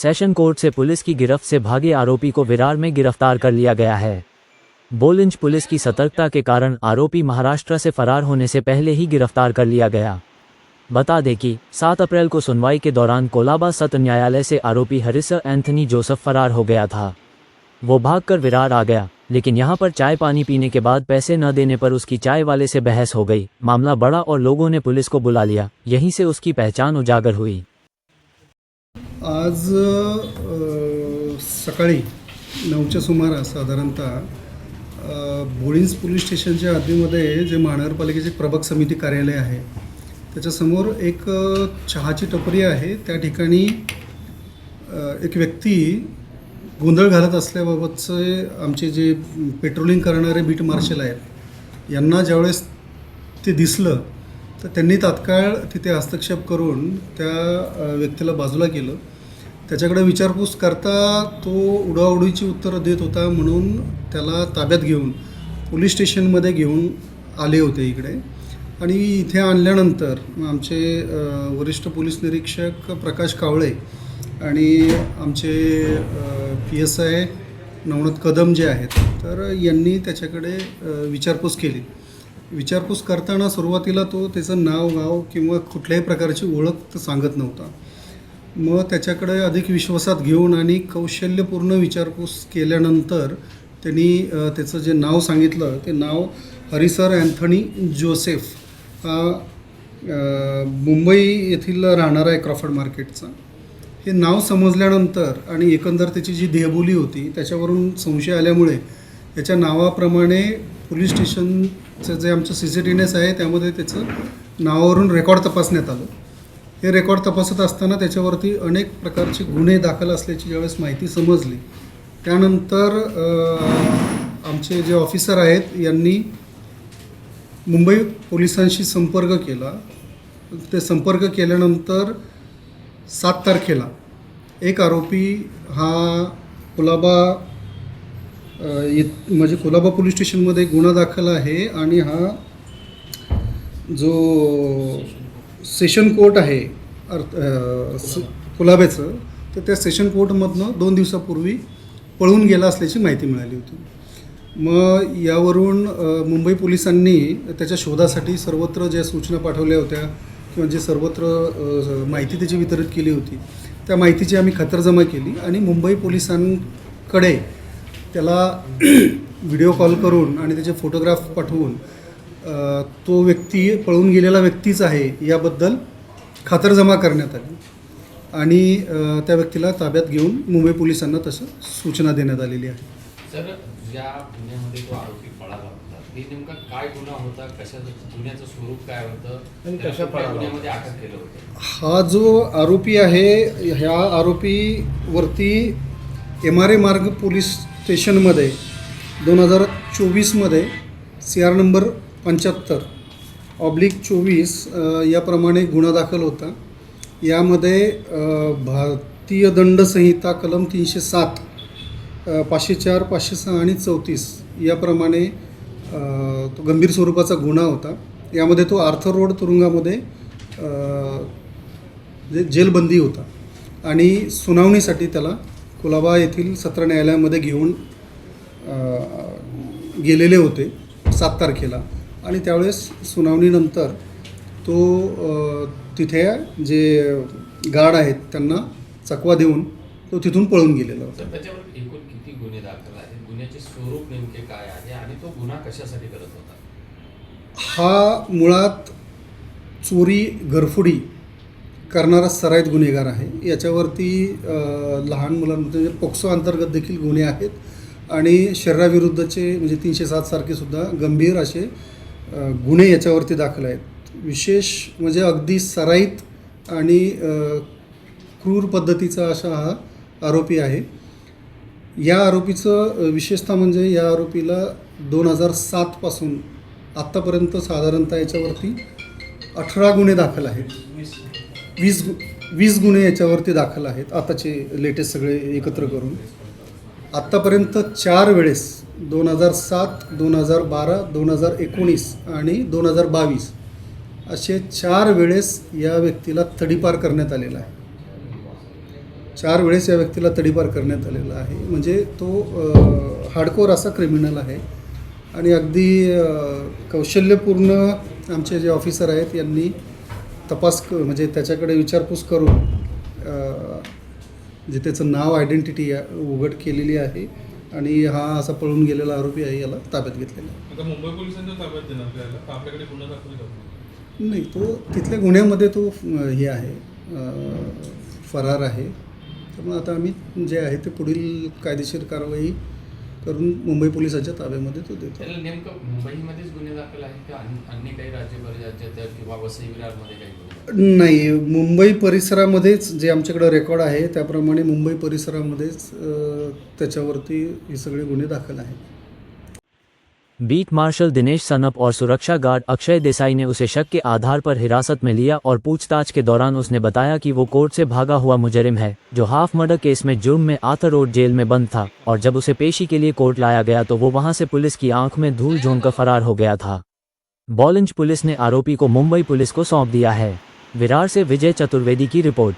Session court से police की गिरफ्त से भागे आरोपी को विरार में गिरफ्तार कर लिया गया है। बोलिंज पुलिस की सतर्कता के कारण आरोपी महाराष्ट्र से फरार होने से पहले ही गिरफ्तार कर लिया गया। बता दें कि 7 अप्रैल को सुनवाई के दौरान कोलाबा सत्र न्यायालय से आरोपी हरिसर एंथनी जोसेफ फरार हो गया था। वो भागकर विरार आ गया, लेकिन यहाँ पर चाय पानी पीने के बाद पैसे न देने पर उसकी चाय वाले से बहस हो गई। मामला बढ़ा और लोगों ने पुलिस को बुला लिया। यहीं से उसकी पहचान उजागर हुई। आज सकाळी 9च्या सुमारास साधारणतः बोळिंज पोलीस स्टेशनच्या हद्दीमध्ये जे महानगरपालिकेचे प्रभाग समिती कार्यालय आहे त्याच्यासमोर एक चहाची टपरी आहे। त्या ठिकाणी एक व्यक्ती गोंधळ घालत असल्याबाबतचे आमचे जे पेट्रोलिंग करणारे बीट मार्शल आहेत यांना ज्यावेळेस ते दिसलं तर त्यांनी तात्काळ तिथे हस्तक्षेप करून त्या व्यक्तीला बाजूला केलं। त्याच्याकडे विचारपूस करता तो उडाउडीची उत्तरं देत होता, म्हणून त्याला ताब्यात घेऊन पोलीस स्टेशनमध्ये घेऊन आले होते इकडे। आणि इथे आणल्यानंतर आमचे वरिष्ठ पोलीस निरीक्षक प्रकाश कावळे आणि आमचे PSI नवनाथ कदम जे आहेत तर यांनी त्याच्याकडे विचारपूस केली। विचारपूस करताना सुरुवातीला तो त्याचं नाव गाव किंवा कुठल्याही प्रकारची ओळख सांगत नव्हता। मग त्याच्याकडे अधिक विश्वासात घेऊन आणि कौशल्यपूर्ण विचारपूस केल्यानंतर त्यांनी त्याचं जे नाव सांगितलं ते नाव हरिसर एंथनी जोसेफ हा मुंबई येथील राहणारा आहे क्रॉफर्ड मार्केटचा। हे नाव समजल्यानंतर आणि एकंदर त्याची जी देहबोली होती त्याच्यावरून संशय आल्यामुळे याच्या नावाप्रमाणे पोलीस स्टेशनचं जे आमचं CCTVs आहे त्यामध्ये त्याचं नावावरून रेकॉर्ड तपासण्यात आलं। हे रेकॉर्ड तपासत असताना त्याच्यावरती अनेक प्रकारचे गुन्हे दाखल असल्याची ज्यावेळेस माहिती समजली त्यानंतर आमचे जे ऑफिसर आहेत यांनी मुंबई पोलिसांशी संपर्क केला। ते संपर्क केल्यानंतर 7 तारखेला एक आरोपी हा म्हणजे कोलाबा पोलीस स्टेशनमध्ये गुन्हा दाखल आहे आणि हा जो सेशन कोर्ट आहे कोलाब्याचं तर त्या सेशन कोर्टमधनं 2 दिवसापूर्वी पळून गेला असल्याची माहिती मिळाली होती। मग यावरून मुंबई पोलिसांनी त्याच्या शोधासाठी सर्वत्र ज्या सूचना पाठवल्या होत्या किंवा जे सर्वत्र माहिती त्याची वितरित केली होती त्या माहितीची आम्ही खातरजमा केली आणि मुंबई पोलिसांकडे त्याला व्हिडिओ कॉल करून आणि त्याचे फोटोग्राफ पाठवून तो व्यक्ती पळून गेलेला व्यक्तीच आहे याबद्दल खातरजमा करण्यात आली आणि त्या व्यक्तीला ताब्यात घेऊन मुंबई पोलिसांना तसं सूचना देण्यात आलेली आहे। सर, या गुन्ह्यामध्ये जो आरोपी पळाला होता ते नेमका काय गुन्हा होता, गुन्ह्याचं स्वरूप काय होतं आणि कशा गुन्ह्यामध्ये अटक केलं होतं? हा जो आरोपी आहे ह्या आरोपीवरती MRA मार्ग पोलीस स्टेशनमध्ये 2024मध्ये CR नंबर 75/24 याप्रमाणे गुन्हा दाखल होता। यामध्ये भारतीय दंड संहिता कलम 307, 504, 506 आणि 34 याप्रमाणे तो गंभीर स्वरूपाचा गुन्हा होता। यामध्ये तो आर्थर रोड तुरुंगामध्ये जेलबंदी होता आणि सुनावणीसाठी त्याला कोलाबा येथील सत्र न्यायालयामध्ये घेऊन गेलेले होते 7 तारखेला आणि त्यावेळेस सुनावणीनंतर तो तिथे जे गार्ड आहेत त्यांना चकवा देऊन तो तिथून पळून गेलेला होता। त्याच्यावर एकूण किती गुन्हे दाखल आहेत, गुन्ह्याचे स्वरूप नेमके काय आहे आणि तो गुन्हा कशासाठी करत होता? हा मुळात चोरी घरफोडी करणारा सराईत गुन्हेगार आहे। याच्यावरती लहान मुलांमध्ये पोक्सो अंतर्गत देखील गुन्हे आहेत आणि शरीराविरुद्धचे म्हणजे 307 सारखे सुद्धा गंभीर असे गुन्हे याच्यावरती दाखल आहेत। विशेष म्हणजे अगदी सराईत आणि क्रूर पद्धतीचा असा हा आरोपी आहे। या आरोपीचं विशेषतः म्हणजे या आरोपीला 2007 पासून आत्तापर्यंत साधारणतः याच्यावरती 18 गुन्हे दाखल आहेत। 20 गुन्हे याच्यावरती दाखल आहेत आताचे लेटेस्ट सगळे एकत्र करून। आत्तापर्यंत 4 वेळेस 2007, 2012, 2019 आणि 2022 असे 4 वेळेस या व्यक्तीला तडीपार करण्यात आलेला आहे। 4 वेळेस या व्यक्तीला तडीपार करण्यात आलेला आहे. म्हणजे तो हार्डकोर असा क्रिमिनल आहे आणि अगदी कौशल्यपूर्ण आमचे जे ऑफिसर आहेत यांनी म्हणजे त्याच्याकडे विचारपूस करून जे त्याचं नाव आयडेंटिटी उघड केलेली आहे आणि हा असा पळून गेलेला आरोपी आहे, याला ताब्यात घेतलेला आहे. आता मुंबई पोलिसांच्या ताब्यात देणार त्याला का आपल्याकडे गुन्हा दाखल करतो? नाही, तो तिथल्या गुन्ह्यामध्ये तो हे आहे, फरार आहे. त्यामुळे आता आम्ही जे आहे ते पुढील कायदेशीर कारवाई करून मुंबई पोलिसांच्या ताब्यामध्ये तो देतो. त्याला नेमकं मुंबईमध्येच गुन्हे दाखल आहेत का अन्य काही राज्यात किंवा वसई विरारमध्ये काही गुन्हे? नाही, मुंबई परिसरामध्येच जे आमच्याकडे रेकॉर्ड आहे त्याप्रमाणे मुंबई परिसरामध्येच त्याच्यावरती हे सगळे गुन्हे दाखल आहेत. बीट मार्शल दिनेश सनप और सुरक्षा गार्ड अक्षय देसाई ने उसे शक के आधार पर हिरासत में लिया और पूछताछ के दौरान उसने बताया कि वो कोर्ट से भागा हुआ मुजरिम है जो हाफ मर्डर केस में जुर्म में आर्थर रोड जेल में बंद था और जब उसे पेशी के लिए कोर्ट लाया गया तो वो वहां से पुलिस की आंख में धूल झोंककर फरार हो गया था। बॉलिंज पुलिस ने आरोपी को मुंबई पुलिस को सौंप दिया है। विरार से विजय चतुर्वेदी की रिपोर्ट।